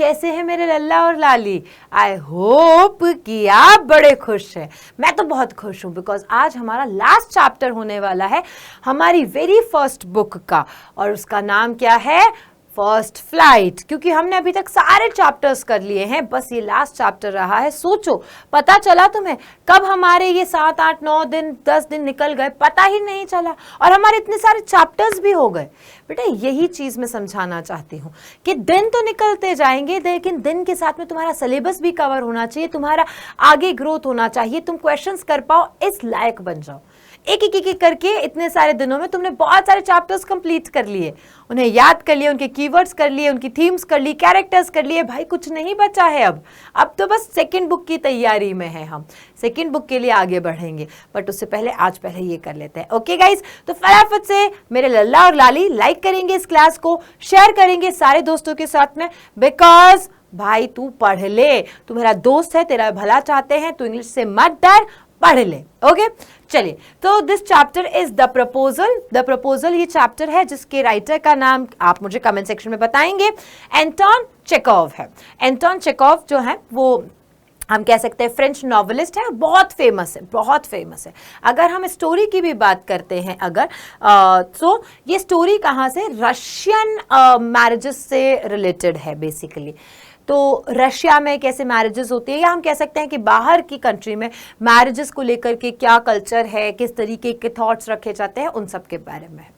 कैसे हैं मेरे लल्ला और लाली? आई होप कि आप बड़े खुश हैं। मैं तो बहुत खुश हूं बिकॉज आज हमारा लास्ट चैप्टर होने वाला है हमारी वेरी फर्स्ट बुक का, और उसका नाम क्या है? First flight. क्योंकि हमने अभी तक सारे चैप्टर्स कर लिए हैं, बस ये लास्ट चैप्टर रहा है। सोचो, पता चला तुम्हें कब हमारे ये 7, 8, 9 दिन 10 दिन निकल गए, पता ही नहीं चला, और हमारे इतने सारे चैप्टर्स भी हो गए। बेटा यही चीज मैं समझाना चाहती हूँ कि दिन तो निकलते जाएंगे, लेकिन दिन के साथ में तुम्हारा सिलेबस भी कवर होना चाहिए, तुम्हारा आगे ग्रोथ होना चाहिए, तुम क्वेश्चंस कर पाओ, इस लायक बन जाओ। एक एक करके इतने सारे दिनों में तुमने बहुत सारे चैप्टर्स कंप्लीट कर लिए, उन्हें याद कर लिए, उनके कीवर्ड्स कर लिए, उनकी थीम्स कर ली, कैरेक्टर्स कर लिए। भाई कुछ नहीं बचा है अब तो बस सेकंड बुक की तैयारी में है। हम सेकंड बुक के लिए आगे बढ़ेंगे, बट उससे पहले आज पहले ये कर लेते हैं। ओके गाइज, तो फटाफट से मेरे लल्ला और लाली लाइक करेंगे इस क्लास को, शेयर करेंगे सारे दोस्तों के साथ में, बिकॉज भाई तू पढ़ ले, तू मेरा दोस्त है, तेरा भला चाहते हैं, तू इंग्लिश से मत डर, पढ़ ले। ओके चलिए, तो this chapter is the proposal. The proposal ये चैप्टर है जिसके राइटर का नाम आप मुझे कमेंट सेक्शन में बताएंगे, एंटोन चेखोव है। एंटोन चेखोव जो है वो हम कह सकते हैं फ्रेंच नॉवेलिस्ट है, बहुत फेमस है, बहुत फेमस है। अगर हम स्टोरी की भी बात करते हैं अगर तो ये स्टोरी कहाँ से? रशियन मैरिजेस से रिलेटेड है बेसिकली। तो रशिया में कैसे मैरिजेस होती है, या हम कह सकते हैं कि बाहर की कंट्री में मैरिजेस को लेकर के क्या कल्चर है, किस तरीके के थॉट्स रखे जाते हैं, उन सब के बारे में है।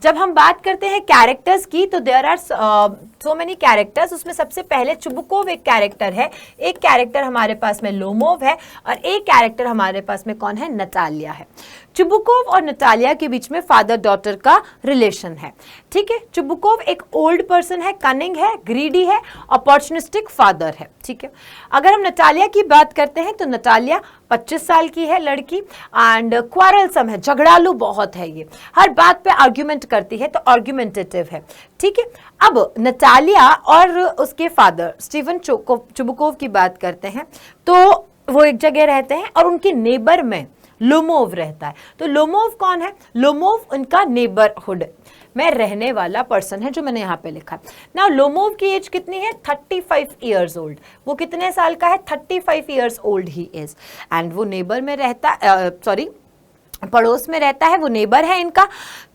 जब हम बात करते हैं कैरेक्टर्स की, तो there are so many characters. उसमें सबसे पहले चुबुकोव एक कैरेक्टर है, एक कैरेक्टर हमारे पास में लोमोव है, और एक कैरेक्टर हमारे पास में कौन है? नतालिया है। चुबुकोव और नतालिया के बीच में फादर डॉटर का रिलेशन है। ठीक है, चुबुकोव एक ओल्ड पर्सन है, कनिंग है, ग्रीडी है, अपॉर्चुनिस्टिक फादर है। ठीक है, अगर हम नतालिया की बात करते हैं तो नतालिया 25 साल की है लड़की, एंड क्वारलसम है, झगड़ालू बहुत है, ये हर बात पे आर्ग्यूमेंट करती है, तो आर्ग्यूमेंटेटिव है। ठीक है, अब नतालिया और उसके फादर स्टीवन चुबुकोव की बात करते हैं तो वो एक जगह रहते हैं, और उनके नेबर में लोमोव रहता है। तो लोमोव कौन है? लोमोव उनका नेबरहुड में रहने वाला पर्सन है, जो मैंने यहाँ पे लिखा। ना लोमोव की एज कितनी है? 35 ईयर्स ओल्ड। वो कितने साल का है? 35 years old he is, and वो नेबर में रहता, सॉरी पड़ोस में रहता है, वो नेबर है इनका।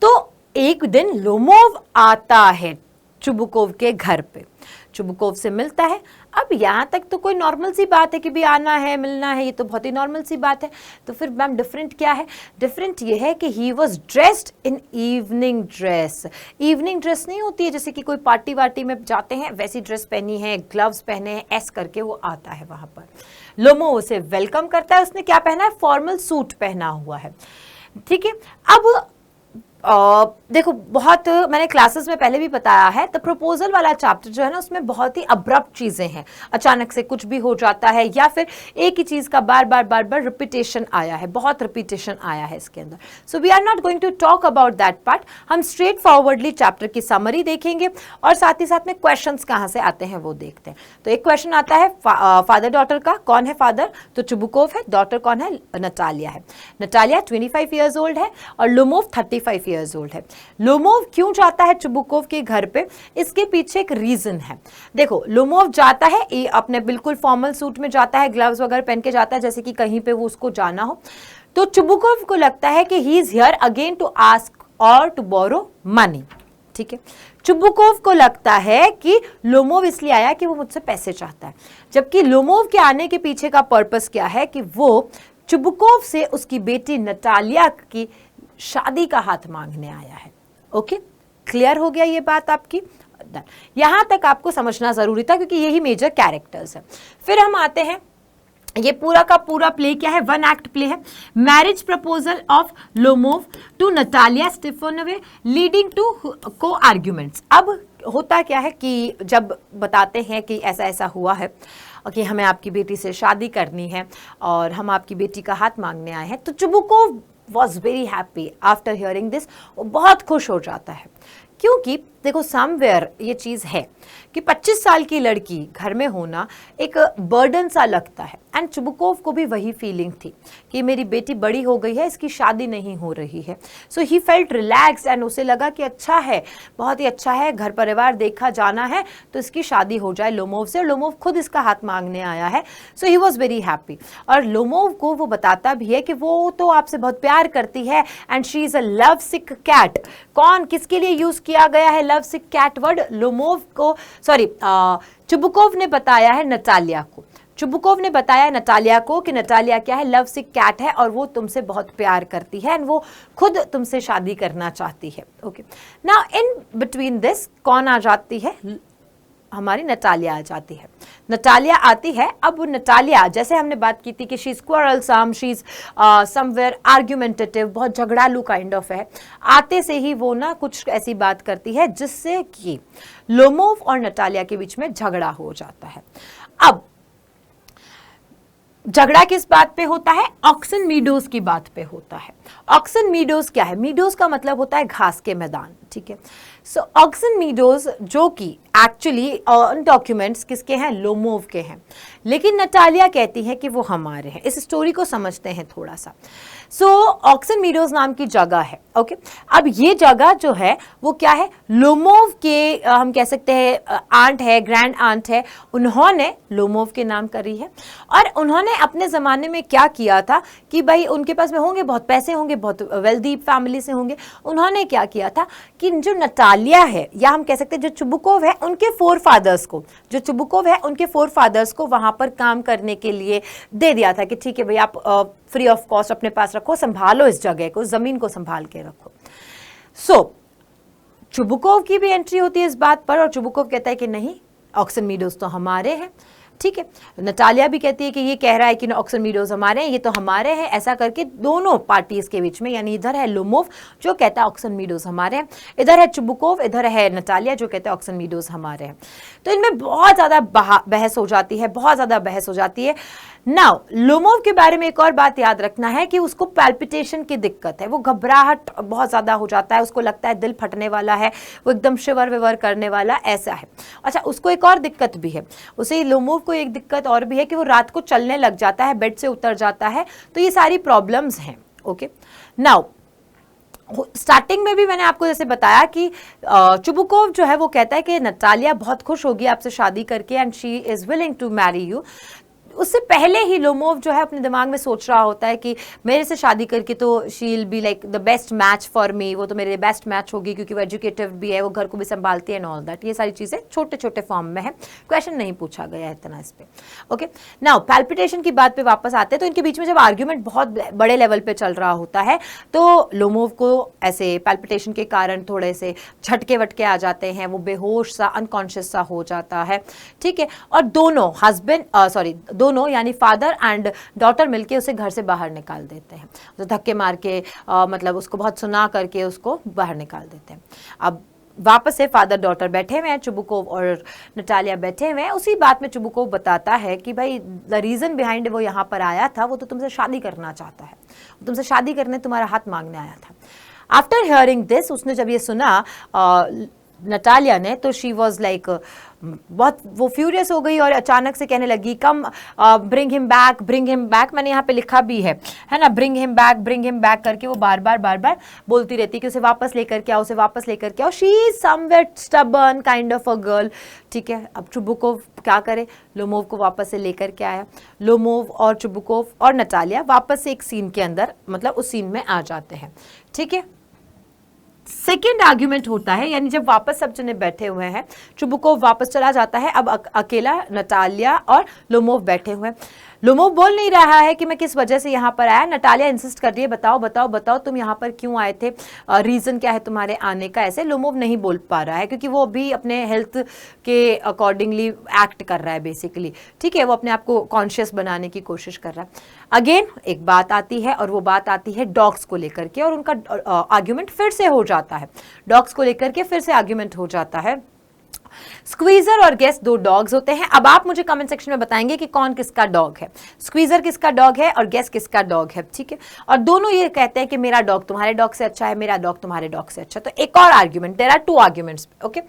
तो एक दिन लोमोव आता है चुबुकोव के घर पे, चुबुकोव से मिलता है। अब यहाँ तक तो कोई नॉर्मल सी बात है कि भी आना है, मिलना है, ये तो बहुत ही नॉर्मल सी बात है। तो फिर मैम डिफरेंट क्या है? डिफरेंट ये है कि he was dressed in evening dress. Evening dress नहीं होती है जैसे कि कोई पार्टी वार्टी में जाते हैं, वैसी ड्रेस पहनी है, ग्लव्स पहने हैं, ऐस करके वो आता है वहां पर। लोमो उसे वेलकम करता है। उसने क्या पहना है? फॉर्मल सूट पहना हुआ है। ठीक है, अब देखो, बहुत मैंने क्लासेस में पहले भी बताया है, तो प्रपोजल वाला चैप्टर जो है ना, उसमें बहुत ही अब्रप्ट चीजें हैं, अचानक से कुछ भी हो जाता है, या फिर एक ही चीज का बार बार रिपीटेशन आया है, बहुत रिपीटेशन आया है इसके अंदर। So we are not going to talk about that part. हम स्ट्रेट फॉरवर्डली चैप्टर की समरी देखेंगे, और साथ ही साथ में क्वेश्चंस कहाँ से आते हैं वो देखते हैं। तो एक क्वेश्चन आता है फादर डॉटर का। कौन है फादर? तो चुबुकोव है। डॉटर कौन है? नतालिया है। नतालिया 25 ईयर्स ओल्ड है, और लोमोव 35 ईयर्स ओल्ड है। लोमोव क्यों जाता है चुबुकोव के घर पे? इसके पीछे एक रीजन है। देखो, लोमोव जाता है, ये अपने बिल्कुल फॉर्मल सूट में जाता है, ग्लव्स वगैरह पहन के जाता है, जैसे कि कहीं पे वो उसको जाना हो। तो चुबुकोव को लगता है कि he is here again to ask और टू बोरो मनी। ठीक है, चुबुकोव को लगता है कि लोमोव इसलिए आया कि वो मुझसे पैसे चाहता है, जबकि लोमोव के आने के पीछे का पर्पस क्या है कि वो चुबुकोव से उसकी बेटी नतालिया की शादी का हाथ मांगने आया है। ओके, क्लियर हो गया ये बात आपकी? यहां तक आपको समझना जरूरी था, क्योंकि यही मेजर कैरेक्टर्स है। फिर हम आते हैं, ये पूरा का पूरा प्ले क्या है? 1 एक्ट प्ले है। Marriage proposal of Lomov to Natalia Stepanovna leading to को आर्ग्यूमेंट्स। अब होता क्या है कि जब बताते हैं कि ऐसा ऐसा हुआ है कि हमें आपकी बेटी से शादी करनी है और हम आपकी बेटी का हाथ मांगने आए हैं, तो Chubukov was very happy after hearing this. वो बहुत खुश हो जाता है। क्योंकि देखो समवेयर ये चीज़ है कि 25 साल की लड़की घर में होना एक बर्डन सा लगता है। एंड चुबुकोव को भी वही फीलिंग थी कि मेरी बेटी बड़ी हो गई है, इसकी शादी नहीं हो रही है। सो ही फेल्ट रिलैक्स एंड उसे लगा कि अच्छा है, बहुत ही अच्छा है, घर परिवार देखा जाना है तो इसकी शादी हो जाए लोमोव से। और लोमोव खुद इसका हाथ मांगने आया है। सो ही वॉज वेरी हैप्पी। और लोमोव को वो बताता भी है कि वो तो आपसे बहुत प्यार करती है and she is a love sick cat. कौन, किसके लिए यूज किया गया है love sick cat word? Lomov को, सॉरी, चुबुकोव ने बताया है नटालिया को। चुबुकोव ने बताया नटालिया को कि नटालिया क्या है, लव सिक कैट है और वो तुमसे बहुत प्यार करती है एंड वो खुद तुमसे शादी करना चाहती है। Okay, now in between this कौन आ जाती है? हमारी नटालिया आ जाती है। नटालिया आती है। अब वो नटालिया, जैसे हमने बात की थी कि she is quarrelsome, she is somewhere argumentative, बहुत झगड़ालू काइंड ऑफ है। आते से ही वो ना कुछ ऐसी बात करती है जिससे कि लोमोव और नटालिया के बीच में झगड़ा हो जाता है। अब झगड़ा किस बात पे होता है? ऑक्सन मीडोज की बात पे होता है। ऑक्सन मीडोज क्या है? मीडोज का मतलब होता है घास के मैदान, ठीक है। सो ऑक्सन मीडोज जो कि एक्चुअली डॉक्यूमेंट्स किसके हैं? लोमोव के हैं, लेकिन नटालिया कहती है कि वो हमारे हैं। इस स्टोरी को समझते हैं थोड़ा सा। सो ऑक्सन मीडोज नाम की जगह है। ओके, अब ये जगह जो है वो क्या है? लोमोव के हम कह सकते हैं आंट है, ग्रैंड आंट है, उन्होंने लोमोव के नाम करी है। और उन्होंने अपने ज़माने में क्या किया था कि भाई उनके पास में होंगे, बहुत पैसे होंगे, बहुत वेल्दी फैमिली से होंगे। उन्होंने क्या किया था कि जो नटालिया है, या हम कह सकते हैं जो चुबुकोव है, उनके फोर फादर्स को, जो चुबुकोव है उनके फोर फादर्स को वहां पर काम करने के लिए दे दिया था कि ठीक है भाई आप फ्री ऑफ कॉस्ट अपने पास रखो, संभालो इस जगह को, जमीन को संभाल के रखो। सो चुबुकोव की भी एंट्री होती है इस बात पर, और चुबुकोव कहता है कि नहीं, ऑक्सन मीडोज तो हमारे हैं, ठीक है। नटालिया भी कहती है कि ये कह रहा है कि ऑक्सन मीडोज हमारे हैं, ये तो हमारे हैं। ऐसा करके दोनों पार्टीज के बीच में, यानी इधर है लोमोव जो कहता है ऑक्सन मीडोज हमारे हैं, इधर है चुबुकोव, इधर है नटालिया जो कहते हैं ऑक्सन मीडोज हमारे हैं। तो इनमें बहुत ज्यादा बहस हो जाती है, बहुत ज्यादा बहस हो जाती है। नाउ लोमोव के बारे में एक और बात याद रखना है कि उसको पैल्पिटेशन की दिक्कत है, वो घबराहट बहुत ज्यादा हो जाता है, उसको लगता है दिल फटने वाला है, वो एकदम शिवर विवर करने वाला ऐसा है। अच्छा, उसको एक और दिक्कत भी है, उसे लोमोव को एक दिक्कत और भी है कि वो रात को चलने लग जाता है, बेड से उतर जाता है। तो ये सारी प्रॉब्लम्स हैं। ओके, नाउ स्टार्टिंग में भी मैंने आपको जैसे बताया कि चुबुकोव जो है वो कहता है कि नटालिया बहुत खुश होगी आपसे शादी करके and she is willing to marry you. उससे पहले ही लोमोव जो है अपने दिमाग में सोच रहा होता है कि मेरे से शादी करके तो she will be like the best match for me, वो तो मेरे बेस्ट मैच होगी क्योंकि वो एजुकेटिव भी है, वो घर को भी संभालती है एंड ऑल दैट। ये सारी चीज़ें छोटे छोटे फॉर्म में है, क्वेश्चन नहीं पूछा गया है इतना इस पे। ओके, नाउ पैल्पिटेशन की बात पे वापस आते हैं। तो इनके बीच में जब आर्ग्यूमेंट बहुत बड़े लेवल पे चल रहा होता है तो लोमोव को ऐसे पैल्पिटेशन के कारण थोड़े से झटके वटके आ जाते हैं, वो बेहोश सा, अनकॉन्शियस सा हो जाता है, ठीक है। और दोनों दोनों यानी फादर एंड डॉटर मिलके उसे घर से बाहर निकाल देते हैं, तो धक्के मार के मतलब उसको बहुत सुना करके उसको बाहर निकाल देते हैं। अब वापस से फादर डॉटर बैठे हुए हैं, चुबुकोव और नटालिया बैठे हुए हैं। उसी बात में चुबुकोव बताता है कि भाई द रीजन बिहाइंड वो यहाँ पर आया था, वो तो तुमसे शादी करना चाहता है, तुमसे शादी करने तुम्हारा हाथ मांगने आया था। आफ्टर हियरिंग दिस, उसने जब ये सुना नटालिया ने, तो शी वॉज लाइक बहुत वो फ्यूरियस हो गई और अचानक से कहने लगी come bring him back, bring him back. मैंने यहाँ पे लिखा भी है ना, ब्रिंग हिम बैक करके वो बार बार बोलती रहती कि उसे वापस लेकर के आओ, उसे वापस लेकर के आओ। She is somewhere stubborn kind of a girl, ठीक है। अब चुबुकोव क्या करे, लोमोव को वापस से लेकर के आया। लोमोव और चुबुकोव और नटालिया वापस से एक सीन के अंदर, मतलब उस सीन में आ जाते हैं, ठीक है। सेकेंड आर्ग्यूमेंट होता है, यानी जब वापस सब जने बैठे हुए हैं, चुबुकोव वापस चला जाता है, अब अकेला नटालिया और लोमोव बैठे हुए हैं। लोमोव बोल नहीं रहा है कि मैं किस वजह से यहाँ पर आया। नटालिया इंसिस्ट कर रही है बताओ तुम यहाँ पर क्यों आए थे, रीजन क्या है तुम्हारे आने का। ऐसे लोमोव नहीं बोल पा रहा है क्योंकि वो अभी अपने हेल्थ के अकॉर्डिंगली एक्ट कर रहा है बेसिकली, ठीक है। वो अपने आप को कॉन्शियस बनाने की कोशिश कर रहा है। अगेन एक बात आती है और वो बात आती है डॉग्स को लेकर के, और उनका आर्ग्यूमेंट फिर से हो जाता है, डॉग्स को लेकर के फिर से आर्ग्यूमेंट हो जाता है। स्क्वीजर और गेस दो डॉग्स होते हैं। अब आप मुझे कमेंट सेक्शन में बताएंगे कि कौन किसका डॉग है, स्क्वीजर किसका डॉग है और गेस किसका डॉग है, ठीक है। और दोनों ये कहते हैं कि मेरा डॉग तुम्हारे डॉग से अच्छा है, मेरा डॉग तुम्हारे डॉग से अच्छा है। तो एक और argument, there are 2 arguments, okay.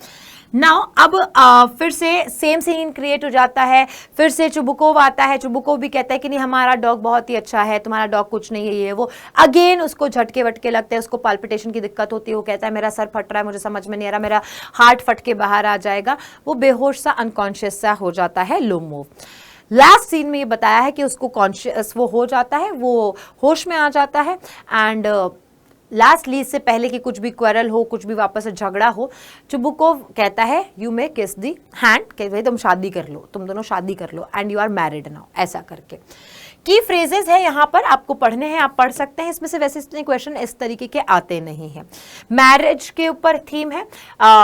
Now अब फिर से सेम सीन क्रिएट हो जाता है, फिर से चुबुकोव आता है। चुबुकोव भी कहता है कि नहीं हमारा डॉग बहुत ही अच्छा है, तुम्हारा डॉग कुछ नहीं है, ये वो। अगेन उसको झटके वटके लगते हैं, उसको पाल्पिटेशन की दिक्कत होती है, वो कहता है मेरा सर फट रहा है, मुझे समझ में नहीं आ रहा, मेरा हार्ट फट के बाहर आ जाएगा, वो बेहोश सा अनकॉन्शियस सा हो जाता है, लो मूव। लास्ट सीन में ये बताया है कि उसको कॉन्शियस वो हो जाता है, वो होश में आ जाता है। एंड लास्टली इससे पहले कि कुछ भी क्वेरल हो, कुछ भी वापस से झगड़ा हो, चुबुकोव कहता है यू मे किस दी हैंड, कि भाई तुम शादी कर लो, तुम दोनों शादी कर लो and you are married now, ऐसा करके। की फ्रेजेस है यहाँ पर, आपको पढ़ने हैं, आप पढ़ सकते हैं। इसमें से वैसे इतने क्वेश्चन इस तरीके के आते नहीं हैं। मैरिज के ऊपर थीम है,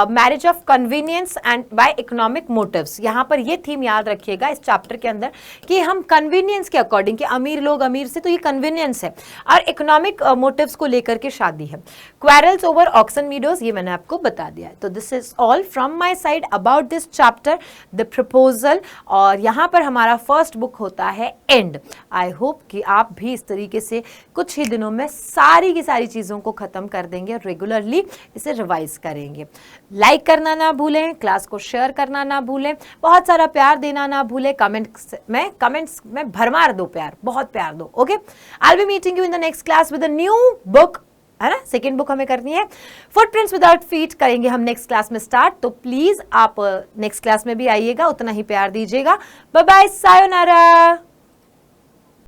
marriage of convenience and by economic motives. यहाँ पर ये थीम याद रखिएगा इस चैप्टर के अंदर कि हम कन्वीनियंस के अकॉर्डिंग, कि अमीर लोग अमीर से, तो ये कन्वीनियंस है, और इकोनॉमिक मोटिव्स को लेकर के शादी है। क्वेरल्स ओवर ऑक्सन मीडोज, ये मैंने आपको बता दिया है। तो this is all from my side about this chapter, the proposal. और यहाँ पर हमारा फर्स्ट बुक होता है एंड। आई होप कि आप भी इस तरीके से कुछ ही दिनों में सारी की सारी चीज़ों को ख़त्म कर देंगे और रेगुलरली इसे रिवाइज करेंगे। लाइक करना ना भूलें, क्लास को शेयर करना ना भूलें, बहुत सारा प्यार देना ना भूलें, कमेंट्स में भरमार दो प्यार, बहुत प्यार दो, okay. I will be meeting you in the next class with a new book, है ना। सेकेंड बुक हमें करनी है फुटप्रिंट्स विदाउट फीट, करेंगे हम नेक्स्ट क्लास में स्टार्ट। तो प्लीज आप नेक्स्ट क्लास में भी आइएगा, उतना ही प्यार दीजिएगा। Bye bye, sayonara.